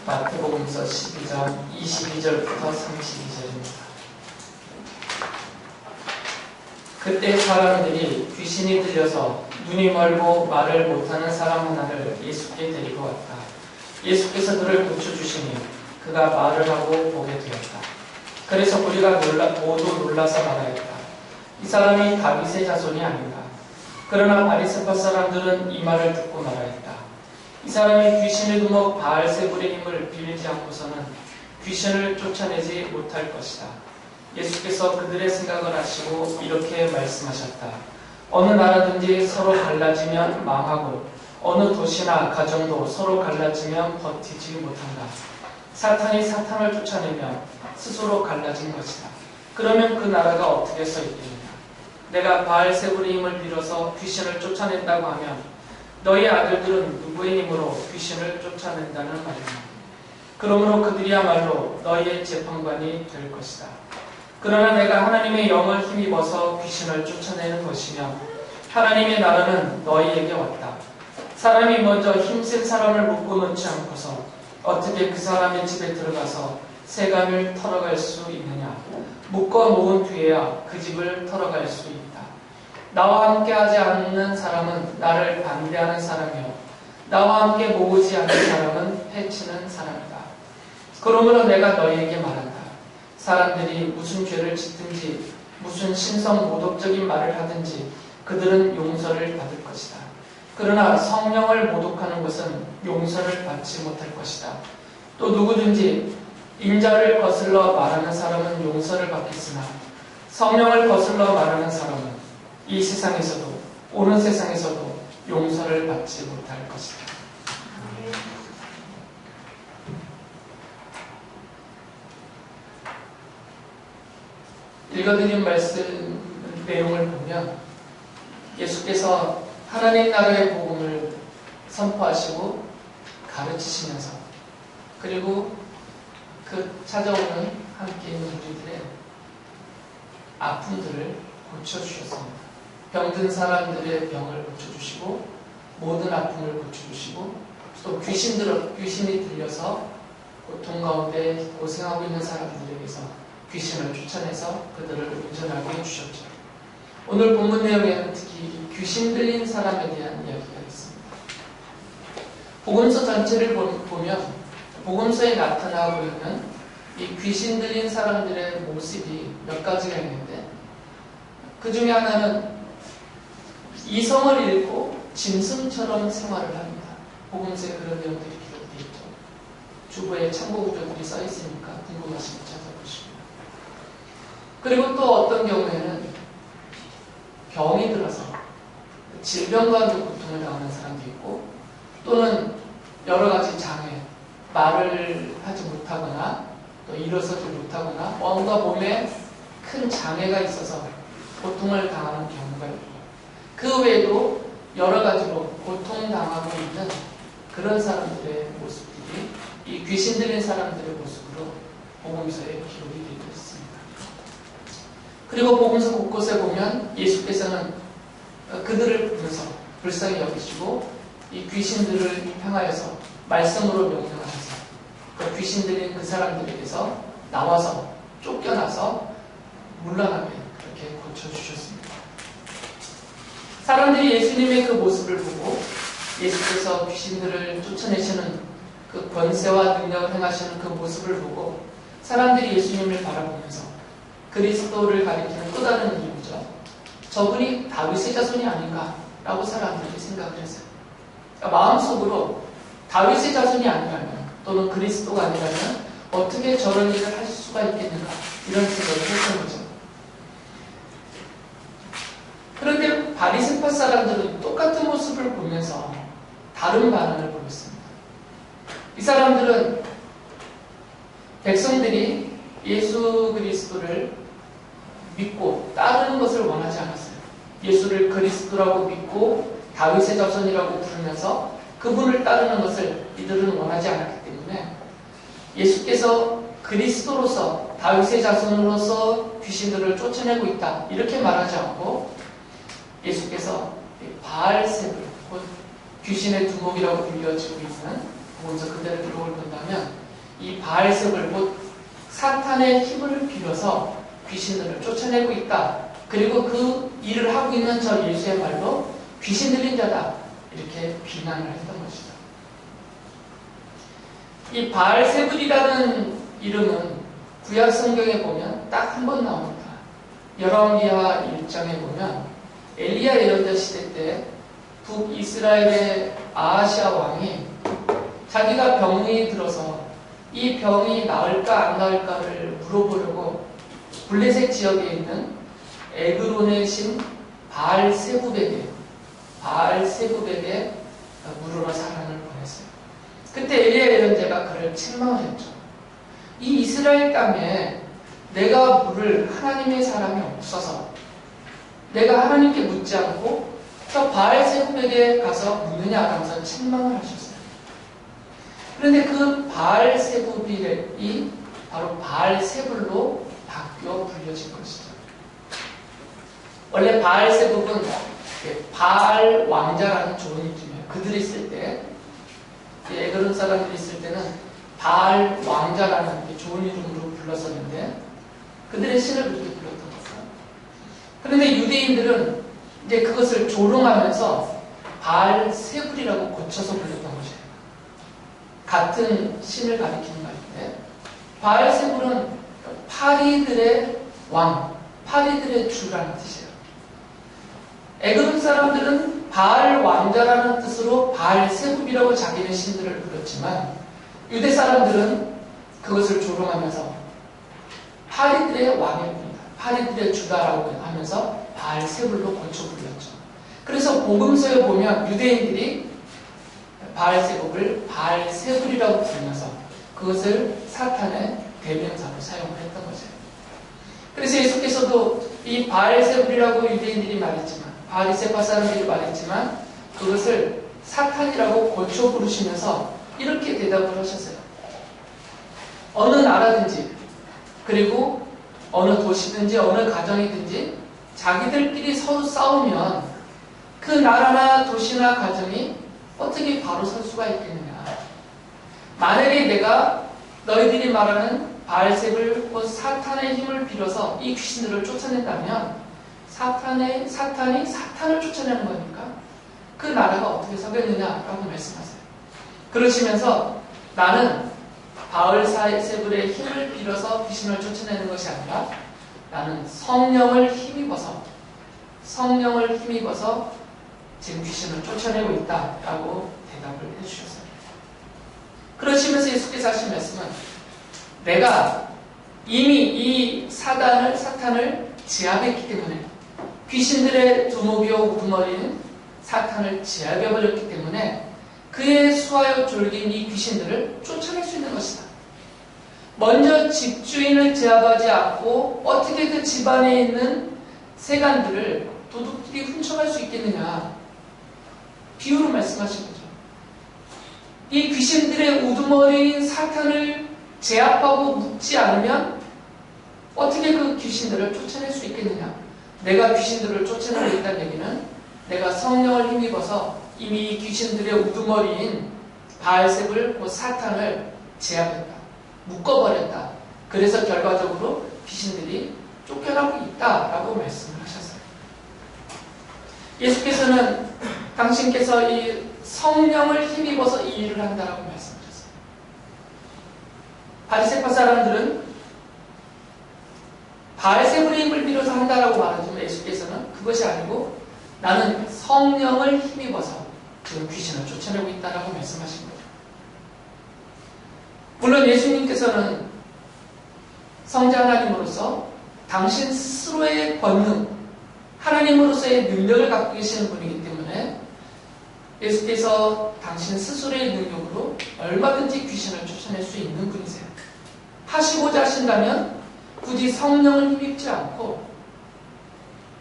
마태복음서 12장 22절부터 32절입니다. 그때 사람들이 귀신이 들려서 눈이 멀고 말을 못하는 사람 하나를 예수께 데리고 왔다. 예수께서 그를 고쳐주시니 그가 말을 하고 보게 되었다. 그래서 우리가 모두 놀라서 말하였다. 이 사람이 다윗의 자손이 아닌가. 그러나 바리새파 사람들은 이 말을 듣고 말하였다. 이 사람이 귀신을 두어 바알세불의 힘을 빌리지 않고서는 귀신을 쫓아내지 못할 것이다. 예수께서 그들의 생각을 아시고 이렇게 말씀하셨다. 어느 나라든지 서로 갈라지면 망하고 어느 도시나 가정도 서로 갈라지면 버티지 못한다. 사탄이 사탄을 쫓아내면 스스로 갈라진 것이다. 그러면 그 나라가 어떻게 서 있겠느냐. 내가 바알세불의 힘을 빌어서 귀신을 쫓아낸다고 하면 너희 아들들은 누구의 힘으로 귀신을 쫓아낸다는 말이냐. 그러므로 그들이야말로 너희의 재판관이 될 것이다. 그러나 내가 하나님의 영을 힘입어서 귀신을 쫓아내는 것이며 하나님의 나라는 너희에게 왔다. 사람이 먼저 힘센 사람을 묶어놓지 않고서 어떻게 그 사람의 집에 들어가서 세간을 털어갈 수 있느냐. 묶어 놓은 뒤에야 그 집을 털어갈 수 있다. 나와 함께 하지 않는 사람은 나를 반대하는 사람이요 나와 함께 모으지 않는 사람은 해치는 사람이다. 그러므로 내가 너희에게 말한다. 사람들이 무슨 죄를 짓든지 무슨 신성 모독적인 말을 하든지 그들은 용서를 받을 것이다. 그러나 성령을 모독하는 것은 용서를 받지 못할 것이다. 또 누구든지 인자를 거슬러 말하는 사람은 용서를 받겠으나 성령을 거슬러 말하는 사람은 이 세상에서도 오는 세상에서도 용서를 받지 못할 것이다. 읽어드린 말씀 내용을 보면 예수께서 하나님 나라의 복음을 선포하시고 가르치시면서 그리고 그 찾아오는 함께 있는 우리들의 아픔들을 고쳐주셨습니다. 병든 사람들의 병을 고쳐주시고 모든 아픔을 고쳐주시고 또 귀신이 들려서 고통 가운데 고생하고 있는 사람들에게서 귀신을 쫓아내서 그들을 온전하게 해주셨죠. 오늘 본문 내용에는 특히 귀신 들린 사람에 대한 이야기가 있습니다. 복음서 전체를 보면 복음서에 나타나고 있는 이 귀신 들린 사람들의 모습이 몇 가지가 있는데 그 중에 하나는 이성을 잃고 짐승처럼 생활을 합니다. 복음서에 그런 내용들이 기록되어 있죠. 주부에 참고 구절들이 써 있으니까 궁금하시면 찾아보시고요. 그리고 또 어떤 경우에는 병이 들어서 질병과 고통을 당하는 사람도 있고 또는 여러 가지 장애, 말을 하지 못하거나 또 일어서지 못하거나 뭔가 몸에 큰 장애가 있어서 고통을 당하는 경우가 있고 그 외에도 여러 가지로 고통당하고 있는 그런 사람들의 모습들이 이 귀신 들린 사람들의 모습으로 복음서에 기록이 되어 있습니다. 그리고 복음서 곳곳에 보면 예수께서는 그들을 보면서 불쌍히 여기시고 이 귀신들을 향하여서 말씀으로 명령하셔서 그 귀신 들린 그 사람들에게서 나와서 쫓겨나서 물러나게 그렇게 고쳐주셨습니다. 사람들이 예수님의 그 모습을 보고 예수께서 귀신들을 쫓아내시는 그 권세와 능력을 행하시는 그 모습을 보고 사람들이 예수님을 바라보면서 그리스도를 가리키는 또 다른 이유죠. 저분이 다윗의 자손이 아닌가라고 사람들이 생각을 했어요. 그러니까 마음속으로 다윗의 자손이 아니라면 또는 그리스도가 아니라면 어떻게 저런 일을 하실 수가 있겠는가 이런 생각을 했던 거죠. 그런데 바리새파 사람들은 똑같은 모습을 보면서 다른 반응을 보였습니다. 이 사람들은 백성들이 예수 그리스도를 믿고 따르는 것을 원하지 않았어요. 예수를 그리스도라고 믿고 다윗의 자손이라고 부르면서 그분을 따르는 것을 이들은 원하지 않았기 때문에 예수께서 그리스도로서 다윗의 자손으로서 귀신들을 쫓아내고 있다 이렇게 말하지 않고 예수께서 바알세불 곧 귀신의 두목이라고 불려지고 있는 복음서 그대로 기록을 본다면 바알세불 곧 사탄의 힘을 빌어서 귀신들을 쫓아내고 있다. 그리고 그 일을 하고 있는 저 예수의 말로 귀신 들린 자다. 이렇게 비난을 했던 것이죠. 이 바알세불이라는 이름은 구약 성경에 보면 딱 한 번 나옵니다. 여로함기하 1장에 보면 엘리야 예언자 시대 때 북이스라엘의 아하시아 왕이 자기가 병이 들어서 이 병이 나을까 안 나을까를 물어보려고 블레셋 지역에 있는 에그론의 신 바알세불에게 물으러 사람을 보냈어요. 그때 엘리야 예언자가 그를 책망을 했죠. 이 이스라엘 땅에 내가 물을 하나님의 사람이 없어서 내가 하나님께 묻지 않고 저 바알세불에게 가서 묻느냐 하면서 책망을 하셨어요. 그런데 그 바알세불이 바로 바알세불로 바뀌어 불려진 것이죠. 원래 바알세불은 바알 왕자라는 좋은 이름이에요. 그들이 있을 때, 에그론 사람들이 있을 때는 바알 왕자라는 좋은 이름으로 불렀었는데 그들의 신을 그렇게 불렀던 거죠. 그런데 유대인들은 이제 그것을 조롱하면서 바알세불이라고 고쳐서 불렀던 것이에요. 같은 신을 가리키는 말인데 바알세불은 파리들의 왕, 파리들의 주라는 뜻이에요. 에그론 사람들은 바알 왕자라는 뜻으로 바알세불이라고 자기네 신들을 불렀지만 유대 사람들은 그것을 조롱하면서 파리들의 왕입니다. 파리들의 주다라고 하면서 바알세불로 고쳐 불렀죠. 그래서 복음서에 보면 유대인들이 바알세불을 바알세불이라고 부르면서 그것을 사탄의 대명사로 사용을 했던 거죠. 그래서 예수께서도 이 바알세불이라고 유대인들이 말했지만 바리새파 사람들이 말했지만 그것을 사탄이라고 고쳐 부르시면서 이렇게 대답을 하셨어요. 어느 나라든지 그리고 어느 도시든지 어느 가정이든지 자기들끼리 서로 싸우면 그 나라나 도시나 가정이 어떻게 바로 설 수가 있겠느냐. 만약에 내가 너희들이 말하는 바알세불 곧 사탄의 힘을 빌어서 이 귀신들을 쫓아낸다면 사탄이 사탄을 쫓아내는 거니까 그 나라가 어떻게 서겠느냐라고 말씀하세요. 그러시면서 나는 바알세불의 힘을 빌어서 귀신을 쫓아내는 것이 아니라 나는 성령을 힘입어서 지금 귀신을 쫓아내고 있다라고 대답을 해주셨어요. 그러시면서 예수께서 하신 말씀은 내가 이미 이 사탄을 제압했기 때문에 귀신들의 두목이요 우두머리는 사탄을 제압해버렸기 때문에 그의 수하여 졸긴 이 귀신들을 쫓아낼 수 있는 것이다. 먼저 집주인을 제압하지 않고 어떻게 그 집안에 있는 세간들을 도둑들이 훔쳐갈 수 있겠느냐. 비유로 말씀하신 거죠. 이 귀신들의 우두머리인 사탄을 제압하고 묶지 않으면 어떻게 그 귀신들을 쫓아낼 수 있겠느냐. 내가 귀신들을 쫓아내고 있다는 얘기는 내가 성령을 힘입어서 이미 이 귀신들의 우두머리인 바알세불 곧 사탄을 제압했다. 묶어버렸다. 그래서 결과적으로 귀신들이 쫓겨나고 있다라고 말씀을 하셨어요. 예수께서는 당신께서 이 성령을 힘입어서 이 일을 한다라고 말씀하셨어요. 바리새파 사람들은 바알세불의 힘을 빌어서 한다라고 말하지만 예수께서는 그것이 아니고 나는 성령을 힘입어서 지금 귀신을 쫓아내고 있다라고 말씀하신 거죠. 물론 예수님께서는 성자 하나님으로서 당신 스스로의 권능, 하나님으로서의 능력을 갖고 계시는 분이기 때문에 예수께서 당신 스스로의 능력으로 얼마든지 귀신을 쫓아낼 수 있는 분이세요. 하시고자 하신다면 굳이 성령을 힘입지 않고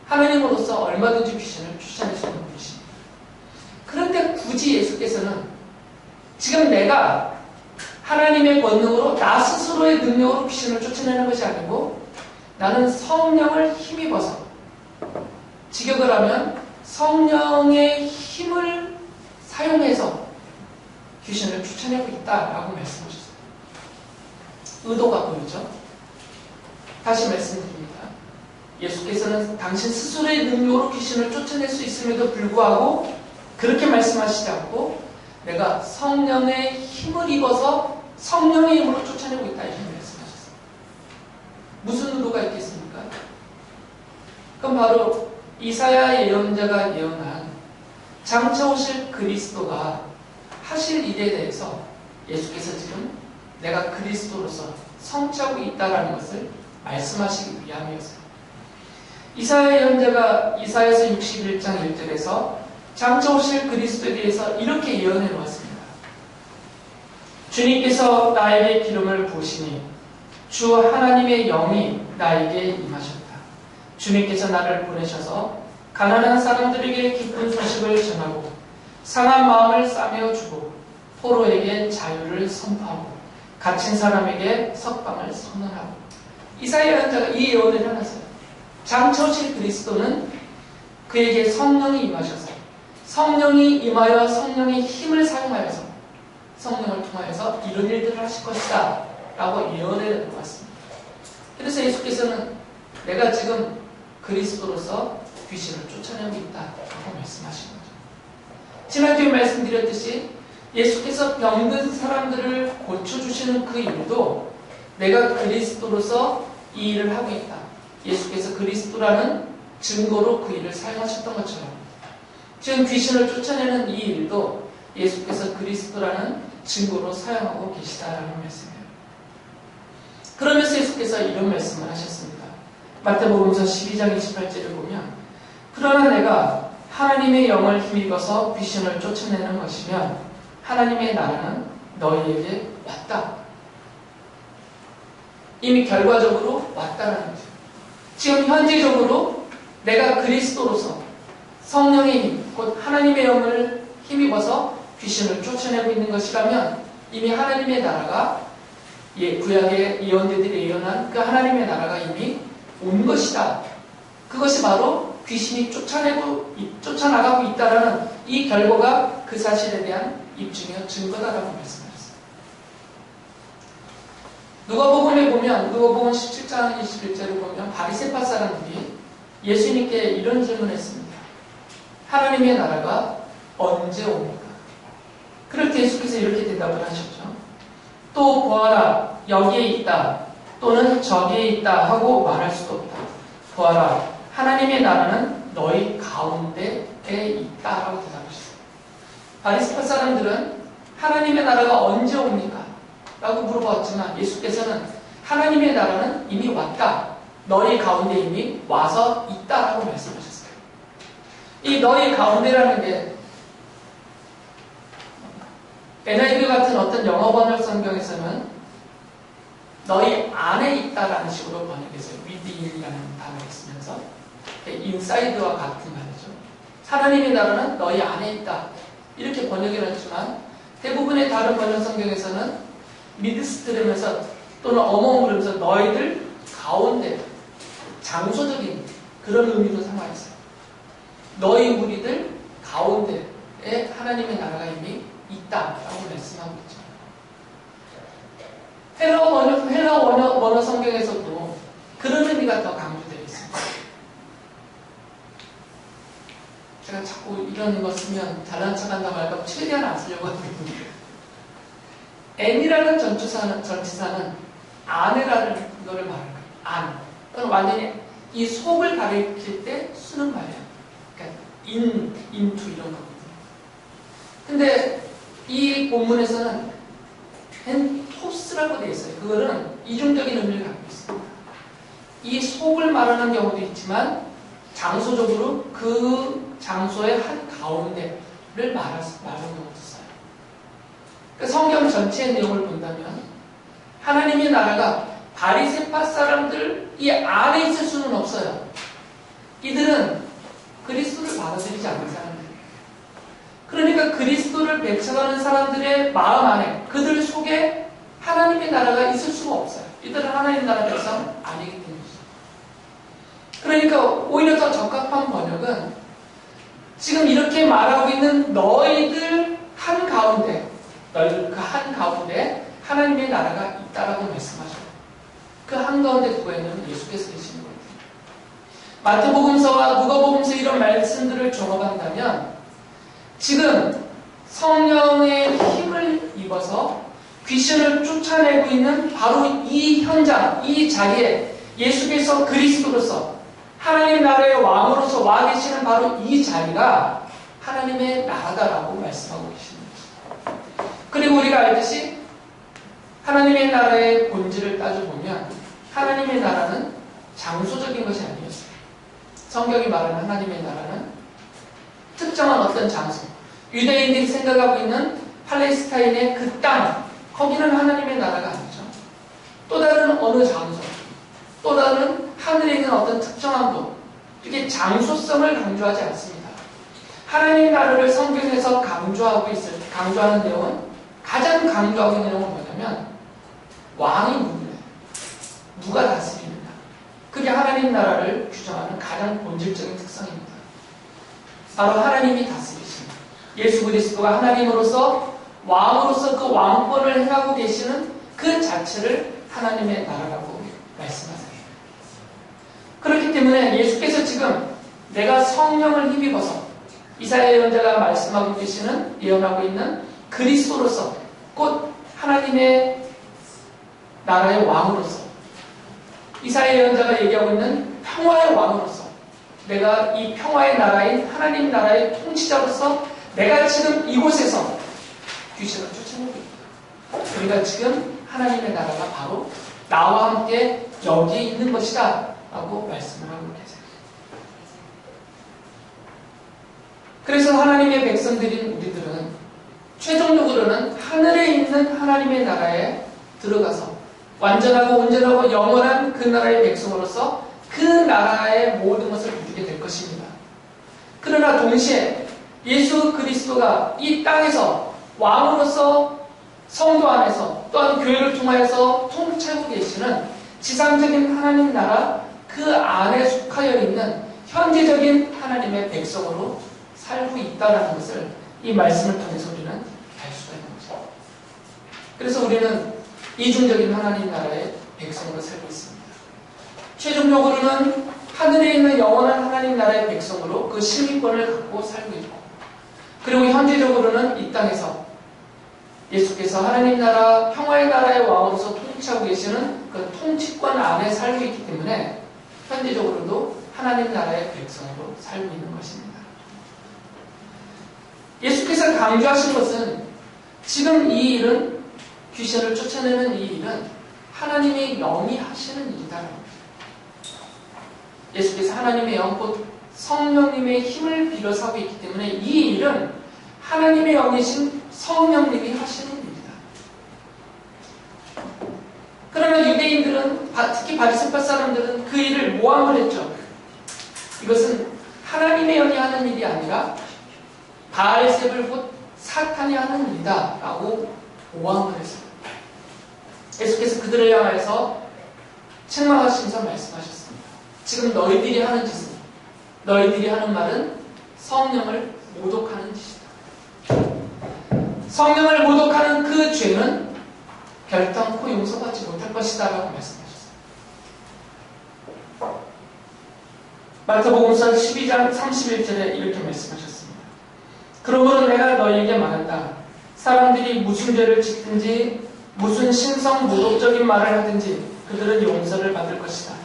하나님으로서 얼마든지 귀신을 쫓아낼 수 있는 분이십니다. 그런데 굳이 예수께서는 지금 내가 하나님의 권능으로 나 스스로의 능력으로 귀신을 쫓아내는 것이 아니고 나는 성령을 힘입어서 직역을 하면 성령의 힘을 사용해서 귀신을 쫓아내고 있다라고 말씀하셨어요. 의도가 보이죠? 다시 말씀드립니다. 예수께서는 당신 스스로의 능력으로 귀신을 쫓아낼 수 있음에도 불구하고 그렇게 말씀하시지 않고 내가 성령의 힘을 입어서 성령의 힘으로 쫓아내고 있다 이렇게 말씀하셨어요. 무슨 의도가 있겠습니까? 그럼 바로 이사야 예언자가 예언한 장차 오실 그리스도가 하실 일에 대해서 예수께서 지금 내가 그리스도로서 성취하고 있다는 것을 말씀하시기 위함이었어요. 이사야 예언자가 이사야서 61장 1절에서 장차 오실 그리스도에 대해서 이렇게 예언해 놓았습니다. 주님께서 나에게 기름을 부으시니 주 하나님의 영이 나에게 임하셨다. 주님께서 나를 보내셔서 가난한 사람들에게 기쁜 소식을 전하고 상한 마음을 싸매어 주고 포로에게 자유를 선포하고 갇힌 사람에게 석방을 선언하고. 이사야 예언자가 이 예언을 해놨어요. 장차 오실 그리스도는 그에게 성령이 임하셔서 성령이 임하여 성령의 힘을 사용하여서 성령을 통하여서 이런 일들을 하실 것이다 라고 예언을 해놨습니다. 그래서 예수께서는 내가 지금 그리스도로서 귀신을 쫓아내고 있다라고 말씀하신 거죠. 지난주에 말씀드렸듯이 예수께서 병든 사람들을 고쳐주시는 그 일도 내가 그리스도로서 이 일을 하고 있다. 예수께서 그리스도라는 증거로 그 일을 사용하셨던 것처럼 지금 귀신을 쫓아내는 이 일도 예수께서 그리스도라는 증거로 사용하고 계시다라는 말씀이에요. 그러면서 예수께서 이런 말씀을 하셨습니다. 마태복음서 12장 28절을 보면 그러나 내가 하나님의 영을 힘입어서 귀신을 쫓아내는 것이면 하나님의 나라는 너희에게 왔다. 이미 결과적으로 왔다라는 거죠. 지금 현재적으로 내가 그리스도로서 성령의 힘, 곧 하나님의 영을 힘입어서 귀신을 쫓아내고 있는 것이라면 이미 하나님의 나라가 구약의 예언자들이 예언한 그 하나님의 나라가 이미 온 것이다. 그것이 바로 귀신이 쫓아나가고 있다라는 이 결과가 그 사실에 대한 입증이요 증거다라고 말씀하셨어요. 누가복음에 보면 누가복음 17장 21절을 보면 바리새파 사람들이 예수님께 이런 질문을 했습니다. 하나님의 나라가 언제 옵니까? 그럴 때 예수께서 이렇게 대답을 하셨죠. 또 보아라 여기에 있다 또는 저기에 있다 하고 말할 수도 없다. 보아라 하나님의 나라는 너희 가운데에 있다라고 대답하셨어요. 바리새파 사람들은 하나님의 나라가 언제 옵니까? 라고 물어봤지만 예수께서는 하나님의 나라는 이미 왔다. 너희 가운데 이미 와서 있다라고 말씀하셨어요. 이 너희 가운데라는 게 NIV 같은 어떤 영어 번역 성경에서는 너희 안에 있다라는 식으로 번역했어요. within이라는 단어를 쓰면서 inside와 같은 말이죠. 하나님의 나라는 너희 안에 있다. 이렇게 번역해놨지만 대부분의 다른 번역 성경에서는 midst라면서 또는 among 그러면서 너희들 가운데 장소적인 그런 의미로 삼아있어요. 너희 무리들 가운데에 하나님의 나라가 이미 있다라고 말씀하고 있죠. 헬라어 원어 성경에서도 그런 의미가 더 강조되어 있습니다. 제가 자꾸 이런 거 쓰면 잘난 척한다고 할까 최대한 안 쓰려고 하거든요. N이라는 전치사는 안이라는 거를 말하는 거예요. 안. 그건 완전히 이 속을 가리킬 때 쓰는 말이에요. 그러니까 into 이런 거거든요. 근데 이 본문에서는 엔토스라고 되어 있어요. 그거는 이중적인 의미를 갖고 있습니다. 이 속을 말하는 경우도 있지만 장소적으로 그 장소의 한 가운데를 말하는 경우도 있어요. 그러니까 성경 전체의 내용을 본다면 하나님의 나라가 바리새파 사람들 이 안에 있을 수는 없어요. 이들은 그리스도를 받아들이지 않는 사람들이에요. 그러니까 그리스도를 배척하는 사람들의 마음 안에 그들 속에 하나님의 나라가 있을 수가 없어요. 이들은 하나님의 나라 백성 아니기 때문이죠. 그러니까 오히려 더 적합한 번역은 지금 이렇게 말하고 있는 너희들 한가운데 너희들 그 한가운데 하나님의 나라가 있다라고 말씀하셔요. 그 한가운데 누가 있냐면 예수께서 계시는 거예요. 마태복음서와 누가복음서 이런 말씀들을 종합한다면 지금 성령의 힘을 입어서 귀신을 쫓아내고 있는 바로 이 현장, 이 자리에 예수께서 그리스도로서 하나님 나라의 왕으로서 와 계시는 바로 이 자리가 하나님의 나라다라고 말씀하고 계십니다. 그리고 우리가 알듯이 하나님의 나라의 본질을 따져보면 하나님의 나라는 장소적인 것이 아니었어요. 성경이 말하는 하나님의 나라는 특정한 어떤 장소, 유대인들이 생각하고 있는 팔레스타인의 그 땅, 거기는 하나님의 나라가 아니죠. 또 다른 어느 장소, 또 다른 하늘에 있는 어떤 특정한 곳, 이렇게 장소성을 강조하지 않습니다. 하나님의 나라를 성경에서 강조하는 내용은 가장 강조하고 있는 내용은 뭐냐면 왕이 누구냐, 누가 다스리느냐. 그게 하나님 나라를 규정하는 가장 본질적인 특성입니다. 바로 하나님이 다스리십니다. 예수 그리스도가 하나님으로서 왕으로서 그 왕권을 행하고 계시는 그 자체를 하나님의 나라라고 말씀하세요. 그렇기 때문에 예수께서 지금 내가 성령을 힘입어서 이사야 예언자가 말씀하고 계시는 예언하고 있는 그리스도로서 곧 하나님의 나라의 왕으로서 이사야 예언자가 얘기하고 있는 평화의 왕으로서 내가 이 평화의 나라인 하나님 나라의 통치자로서 내가 지금 이곳에서 귀신을 쫓아내고 있다. 우리가 지금 하나님의 나라가 바로 나와 함께 여기에 있는 것이다 라고 말씀을 하고 계세요. 그래서 하나님의 백성들인 우리들은 최종적으로는 하늘에 있는 하나님의 나라에 들어가서 완전하고 온전하고 영원한 그 나라의 백성으로서 그 나라의 모든 것을 누리게 될 것입니다. 그러나 동시에 예수 그리스도가 이 땅에서 왕으로서 성도 안에서 또한 교회를 통하여서 통치하고 계시는 지상적인 하나님 나라 그 안에 속하여 있는 현재적인 하나님의 백성으로 살고 있다는 것을 이 말씀을 통해서 우리는 알 수가 있는 거죠. 그래서 우리는 이중적인 하나님 나라의 백성으로 살고 있습니다. 최종적으로는 하늘에 있는 영원한 하나님 나라의 백성으로 그 시민권을 갖고 살고 있고, 그리고 현재적으로는 이 땅에서 예수께서 하나님 나라, 평화의 나라의 왕으로서 통치하고 계시는 그 통치권 안에 살고 있기 때문에 현재적으로도 하나님 나라의 백성으로 살고 있는 것입니다. 예수께서 강조하신 것은 지금 이 일은, 귀신을 쫓아내는 이 일은 하나님의 영이 하시는 일이다라고 합니다. 예수께서 하나님의 영, 곧 성령님의 힘을 빌어서 하고 있기 때문에 이 일은 하나님의 영이신 성령님이 하시는 일이다. 그러나 유대인들은, 특히 바리새파 사람들은 그 일을 모함을 했죠. 이것은 하나님의 영이 하는 일이 아니라 바알세불 곧 사탄이 하는 일이다 라고 모함을 했습니다. 예수께서 그들을 향하여서 책망하시면서 말씀하셨습니다. 지금 너희들이 하는 짓은, 너희들이 하는 말은 성령을 모독하는 짓이다. 성령을 모독하는 그 죄는 결단코 용서받지 못할 것이다 라고 말씀하셨습니다. 마태복음서 12장 31절에 이렇게 말씀하셨습니다. 그러므로 내가 너희에게 말한다. 사람들이 무슨 죄를 짓든지 무슨 신성 모독적인 말을 하든지 그들은 용서를 받을 것이다.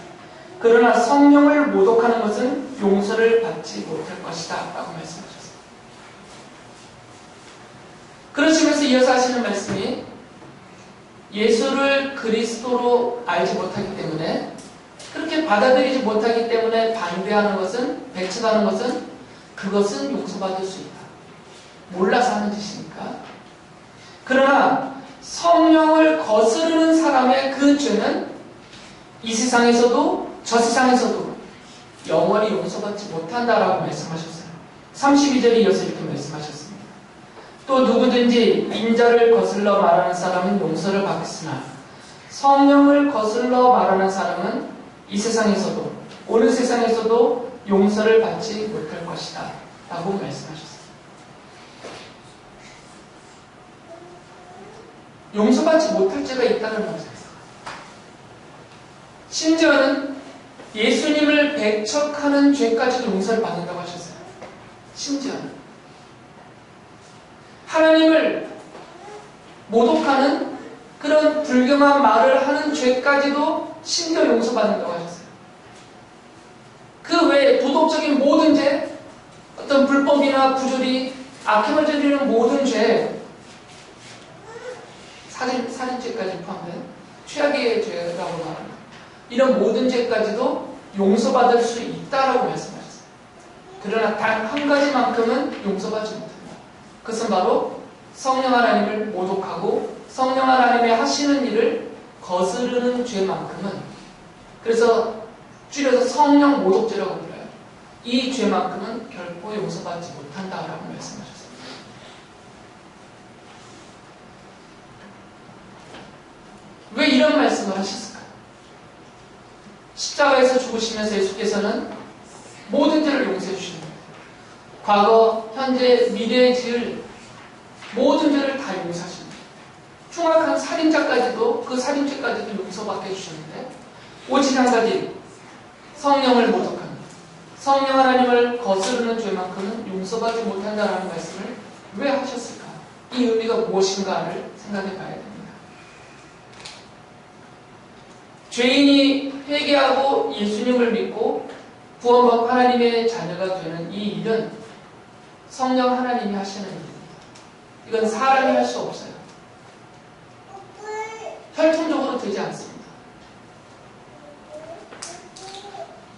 그러나 성령을 모독하는 것은 용서를 받지 못할 것이다 라고 말씀하셨습니다. 그러시면서 이어서 하시는 말씀이 예수를 그리스도로 알지 못하기 때문에, 그렇게 받아들이지 못하기 때문에 반대하는 것은, 배척하는 것은, 그것은 용서받을 수 있다. 몰라서 하는 짓이니까. 그러나 성령을 거스르는 사람의 그 죄는 이 세상에서도 저 세상에서도 영원히 용서받지 못한다라고 말씀하셨어요. 32절에 이어서 이렇게 말씀하셨습니다. 또 누구든지 인자를 거슬러 말하는 사람은 용서를 받겠으나 성령을 거슬러 말하는 사람은 이 세상에서도 오는 세상에서도 용서를 받지 못할 것이다 라고 말씀하셨습니다. 용서받지 못할 죄가 있다는 것입니다. 심지어는 예수님을 배척하는 죄까지도 용서를 받는다고 하셨어요. 심지어는 하나님을 모독하는 그런 불경한 말을 하는 죄까지도 심지어 용서받는다고 하셨어요. 그 외에 도덕적인 모든 죄, 어떤 불법이나 부조리, 악행을 저지르는 모든 죄, 살인죄까지 포함된 최악의 죄라고 말합니다. 이런 모든 죄까지도 용서받을 수 있다라고 말씀하셨어요. 그러나 단 한 가지만큼은 용서받지 못한다. 그것은 바로 성령 하나님을 모독하고 성령 하나님의 하시는 일을 거스르는 죄만큼은, 그래서 줄여서 성령 모독죄라고 불러요. 이 죄만큼은 결코 용서받지 못한다라고 말씀하셨습니다. 왜 이런 말씀을 하셨을까요? 십자가에서 죽으시면서 예수께서는 모든 죄를 용서해 주시는 거예요. 과거, 현재, 미래에 지을 모든 죄를 다 용서하십니다. 흉악한 살인자까지도 그 살인죄까지도 용서받게 해주셨는데 오직 한 가지, 성령을 모독하는, 성령 하나님을 거스르는 죄만큼은 용서받지 못한다라는 말씀을 왜 하셨을까? 이 의미가 무엇인가를 생각해 봐야 됩니다. 죄인이 회개하고 예수님을 믿고 구원받고 하나님의 자녀가 되는 이 일은 성령 하나님이 하시는 일입니다. 이건 사람이 할 수 없어요. 혈통적으로 되지 않습니다.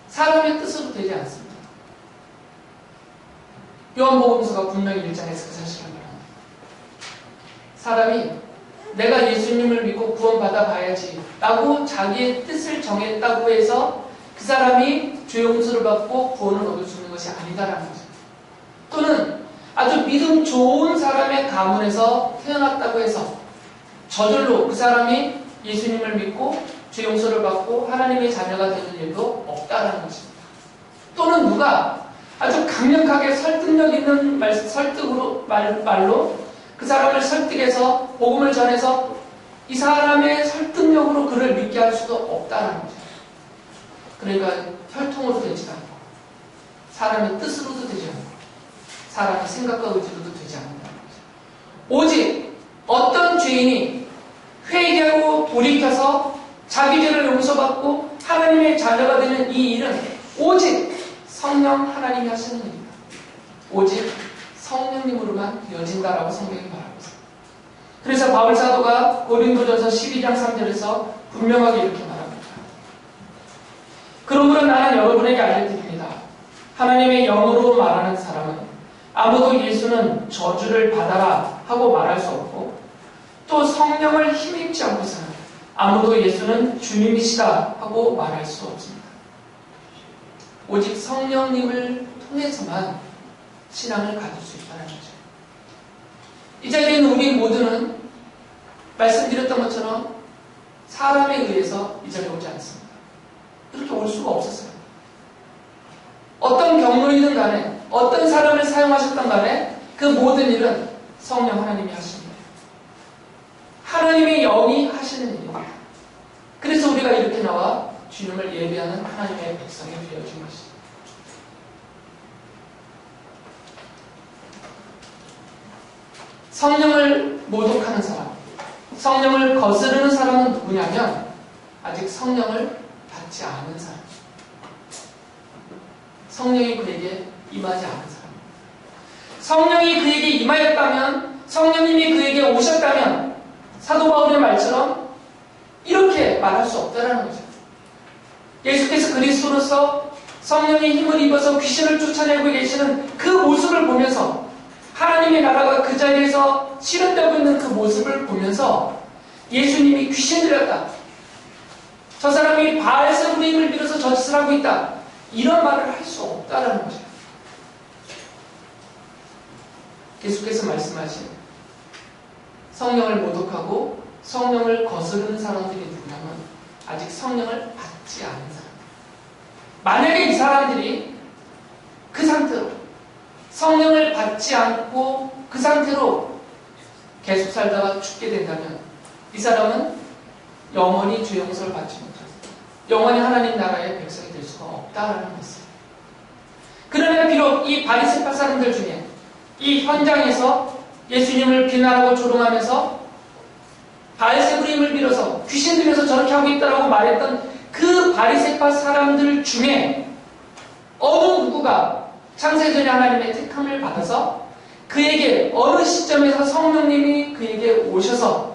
사람의 뜻으로 되지 않습니다. 요한복음서가 분명히 1장에서 그 사실을 말합니다. 사람이 내가 예수님을 믿고 구원받아 봐야지 라고 자기의 뜻을 정했다고 해서 그 사람이 죄 용서를 받고 구원을 얻을 수 있는 것이 아니다라는 거죠. 또는 아주 믿음 좋은 사람의 가문에서 태어났다고 해서 저절로 그 사람이 예수님을 믿고 죄 용서를 받고 하나님의 자녀가 되는 일도 없다라는 것입니다. 또는 누가 아주 강력하게 설득력 있는 말로 그 사람을 설득해서 복음을 전해서 이 사람의 설득력으로 그를 믿게 할 수도 없다는 거죠. 그러니까 혈통으로 되지 않고 사람의 뜻으로도 되지 않고 사람의 생각과 의지로도 되지 않는다는 거죠. 오직 어떤 죄인이 회개하고 돌이켜서 자기 죄를 용서받고 하나님의 자녀가 되는 이 일은 오직 성령 하나님이 하시는 일입니다. 오직 성령님으로만 이어진다라고 성경이 말하고 있습니다. 그래서 바울 사도가 고린도전서 12장 3절에서 분명하게 이렇게 말합니다. 그러므로 나는 여러분에게 알려드립니다. 하나님의 영으로 말하는 사람은 아무도 예수는 저주를 받아라 하고 말할 수 없고 또 성령을 힘입지 않고서는 아무도 예수는 주님이시다 하고 말할 수 없습니다. 오직 성령님을 통해서만 신앙을 가질 수 있다는 거죠. 이 자리에 있는 우리 모두는 말씀드렸던 것처럼 사람에 의해서 이 자리에 오지 않습니다. 이렇게 올 수가 없었어요. 어떤 경로이든 간에 어떤 사람을 사용하셨던 간에 그 모든 일은 성령 하나님이 하십니다. 하나님의 영이 하시는 일입니다. 그래서 우리가 이렇게 나와 주님을 예배하는 하나님의 백성이 되어진 것입니다. 성령을 모독하는 사람, 성령을 거스르는 사람은 누구냐면 아직 성령을 받지 않은 사람, 성령이 그에게 임하지 않은 사람. 성령이 그에게 임하였다면, 성령님이 그에게 오셨다면 사도 바울의 말처럼 이렇게 말할 수 없다라는 거죠. 예수께서 그리스도로서 성령의 힘을 입어서 귀신을 쫓아내고 계시는 그 모습을 보면서 하나님의 나라가 그 자리에서 실현되고 있는 그 모습을 보면서 예수님이 귀신 들였다, 저 사람이 바알세불의 힘을 빌어서 저짓을 하고 있다, 이런 말을 할 수 없다라는 거죠. 예수께서 말씀하신 성령을 모독하고 성령을 거스르는 사람들이 누구냐면 아직 성령을 받지 않은 사람. 만약에 이 사람들이 그 상태로 성령을 받지 않고 그 상태로 계속 살다가 죽게 된다면 이 사람은 영원히 죄 용서를 받지 못하고 영원히 하나님 나라의 백성이 될 수가 없다라는 것을. 그러나 비록 이 바리새파 사람들 중에 이 현장에서 예수님을 비난하고 조롱하면서 바알세불의 힘을 빌어서 귀신 들여서 저렇게 하고 있다라고 말했던 그 바리새파 사람들 중에 어느 누구가 창세전에 하나님의 택함을 받아서 그에게 어느 시점에서 성령님이 그에게 오셔서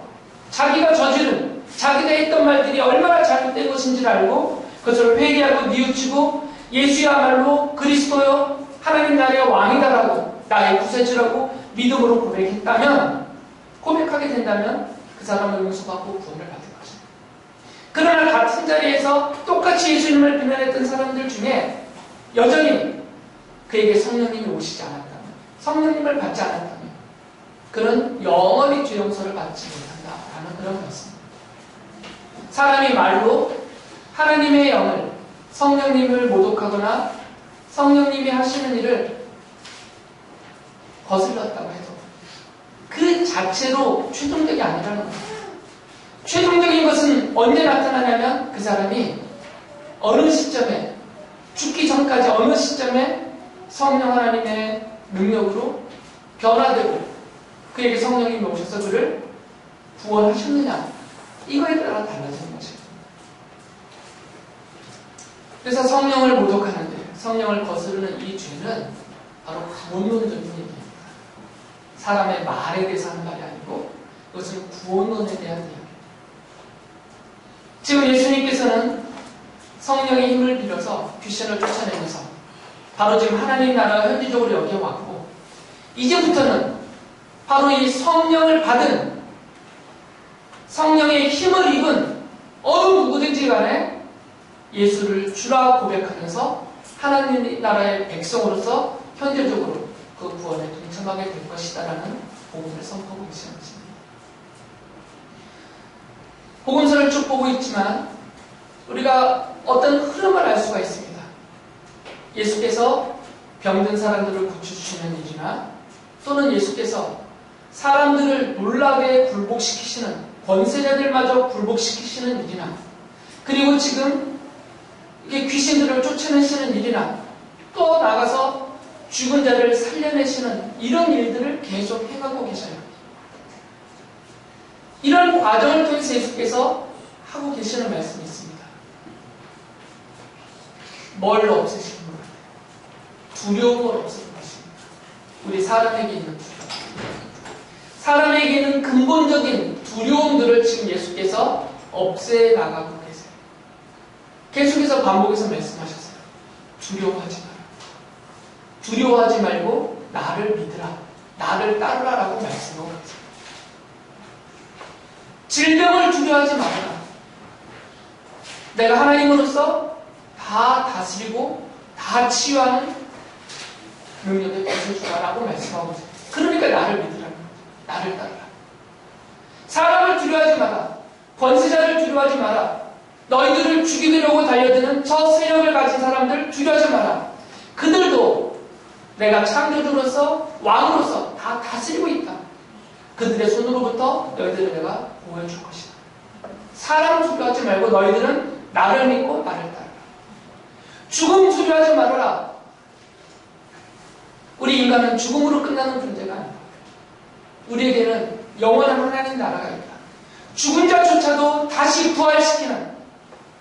자기가 저지른 자기가 했던 말들이 얼마나 잘못된 것인지를 알고 그것을 회개하고 뉘우치고 예수야말로 그리스도여 하나님 나라의 왕이다라고 나의 구세주라고 믿음으로 고백하게 된다면 그 사람은 용서받고 구원을 받을 것입니다. 그러나 같은 자리에서 똑같이 예수님을 비난했던 사람들 중에 여전히 그에게 성령님이 오시지 않았다면, 성령님을 받지 않았다면 그는 영원히 죄 용서를 받지 못한다라는 그런 것입니다. 사람이 말로 하나님의 영을, 성령님을 모독하거나 성령님이 하시는 일을 거슬렀다고 해도 그 자체로 최종적이 아니라는 겁니다. 최종적인 것은 언제 나타나냐면 그 사람이 어느 시점에, 죽기 전까지 어느 시점에 성령 하나님의 능력으로 변화되고 그에게 성령님이 오셔서 그를 구원하셨느냐, 이거에 따라 달라지는 것입니다. 그래서 성령을 모독하는데, 성령을 거스르는 이 죄는 바로 구원론적인 얘기입니다. 사람의 말에 대해서 하는 말이 아니고 그것은 구원론에 대한 이야기입니다. 지금 예수님께서는 성령의 힘을 빌어서 귀신을 쫓아내면서 바로 지금 하나님 나라가 현지적으로 여기에 왔고, 이제부터는 바로 이 성령을 받은, 성령의 힘을 입은 어느 누구든지 간에 예수를 주라 고백하면서 하나님 나라의 백성으로서 현재적으로 그 구원에 동참하게 될 것이다라는 복음을 선포하고 계시는 것입니다. 복음서를 쭉 보고 있지만 우리가 어떤 흐름을 알 수가 있습니다. 예수께서 병든 사람들을 고쳐주시는 일이나 또는 예수께서 사람들을 놀라게 굴복시키시는, 권세자들마저 굴복시키시는 일이나, 그리고 지금 이게 귀신들을 쫓아내시는 일이나, 또 나가서 죽은 자를 살려내시는 이런 일들을 계속 해가고 계셔요. 이런 과정을 통해서 예수께서 하고 계시는 말씀이 있습니다. 뭘 없애시는 것 같아요? 두려움을 없애는 것입니다. 우리 사람에게 있는 두려움. 사람에게 있는 근본적인 두려움들을 지금 예수께서 없애 나가고 계세요. 계속해서 반복해서 말씀하셨어요. 두려워하지 마라. 두려워하지 말고 나를 믿으라. 나를 따르라라고 말씀하고 계세요. 질병을 두려워하지 말아라. 내가 하나님으로서 다 다스리고 다 치유하는 능력의 것을 주라라고 말씀하고 있어요. 그러니까 나를 믿으라는 거죠. 나를 따르라. 사람을 두려워하지 마라. 권세자를 두려워하지 마라. 너희들을 죽이려고 달려드는 저 세력을 가진 사람들 두려워하지 마라. 그들도 내가 창조주로서 왕으로서 다 다스리고 있다. 그들의 손으로부터 너희들을 내가 보호해줄 것이다. 사람 두려워하지 말고 너희들은 나를 믿고 나를 따르라. 죽음 두려워하지 말아라. 우리 인간은 죽음으로 끝나는 존재가 아니다. 우리에게는 영원한 하나님 나라가 있다. 죽은 자조차도 다시 부활시키는,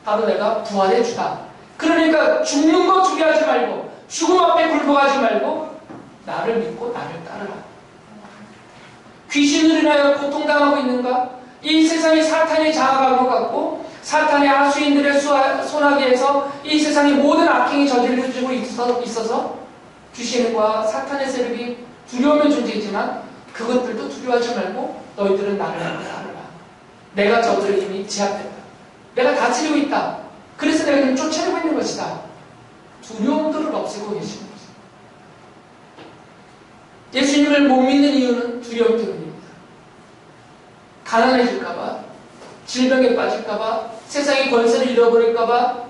바로 내가 부활해주다. 그러니까 죽는 거 두려워하지 말고, 죽음 앞에 굴복하지 말고 나를 믿고 나를 따르라. 귀신을 인하여 고통당하고 있는가? 이 세상이 사탄이 장악한 것 같고 사탄의 하수인들의 손아귀에서 이 세상의 모든 악행이 저질러지고 있어서 귀신과 사탄의 세력이 두려움의 존재이지만 그것들도 두려워하지 말고 너희들은 나를 따르라. 내가 저들을 이미 제압했다. 내가 다스리고 있다. 그래서 내가 지금 쫓아내고 있는 것이다. 두려움들을 없애고 계시는 것입니다. 예수님을 못 믿는 이유는 두려움 때문입니다. 가난해질까봐, 질병에 빠질까봐, 세상의 권세를 잃어버릴까봐,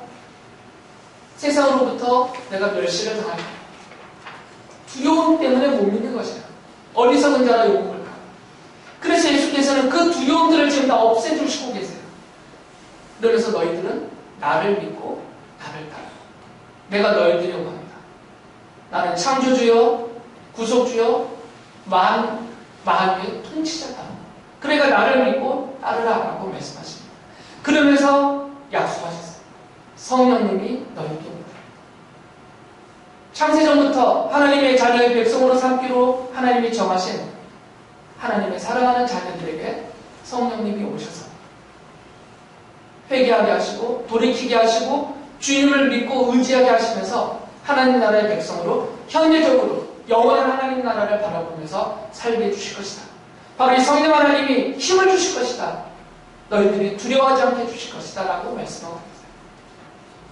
세상으로부터 내가 멸시를 당할까봐. 두려움 때문에 못 믿는 것이야. 어리석은 자라 욕먹을까. 그래서 예수께서는 그 두려움들을 지금 다 없애주시고 계세요. 그래서 너희들은 나를 믿고 나를 따라. 내가 너희들이 원합니다. 나는 창조주여 구속주여 만유의 통치자다. 그러니까 나를 믿고 따르라라고 말씀하십니다. 그러면서 약속하셨어요. 성령님이 너희에게 오리라. 창세전부터 하나님의 자녀의 백성으로 삼기로 하나님이 정하신 하나님의 사랑하는 자녀들에게 성령님이 오셔서 회개하게 하시고 돌이키게 하시고 주님을 믿고 의지하게 하시면서 하나님 나라의 백성으로 현재적으로 영원한 하나님 나라를 바라보면서 살게 해주실 것이다. 바로 이 성령 하나님이 힘을 주실 것이다. 너희들이 두려워하지 않게 해주실 것이다 라고 말씀하고 있어요.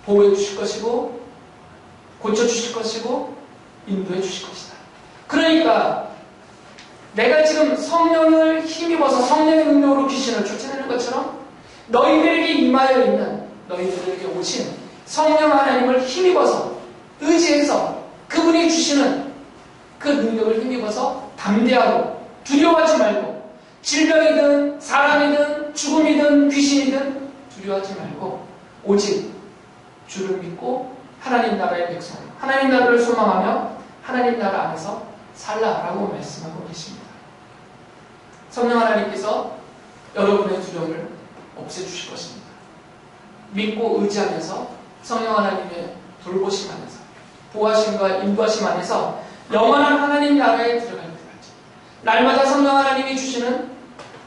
보호해 주실 것이고 고쳐주실 것이고 인도해 주실 것이다. 그러니까 내가 지금 성령을 힘입어서 성령의 능력으로 귀신을 쫓아내는 것처럼 너희들에게 임하여 있는 너희들에게 오신 성령 하나님을 힘입어서 의지해서 그분이 주시는 그 능력을 힘입어서 담대하고 두려워하지 말고 질병이든 사람이든 죽음이든 귀신이든 두려워하지 말고 오직 주를 믿고 하나님 나라의 백성, 하나님 나라를 소망하며 하나님 나라 안에서 살라라고 말씀하고 계십니다. 성령 하나님께서 여러분의 두려움을 없애주실 것입니다. 믿고 의지하면서 성령 하나님의 돌보심 안에서 보호하심과 인도하심 안에서 영원한 하나님 나라에 들어갈 때까지 날마다 성령 하나님이 주시는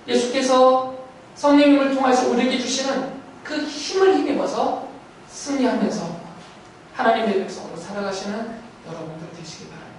예수께서 성령님을 통해서 우리에게 주시는 그 힘을 힘입어서 승리하면서 하나님의 백성으로 살아가시는 여러분들 되시기 바랍니다.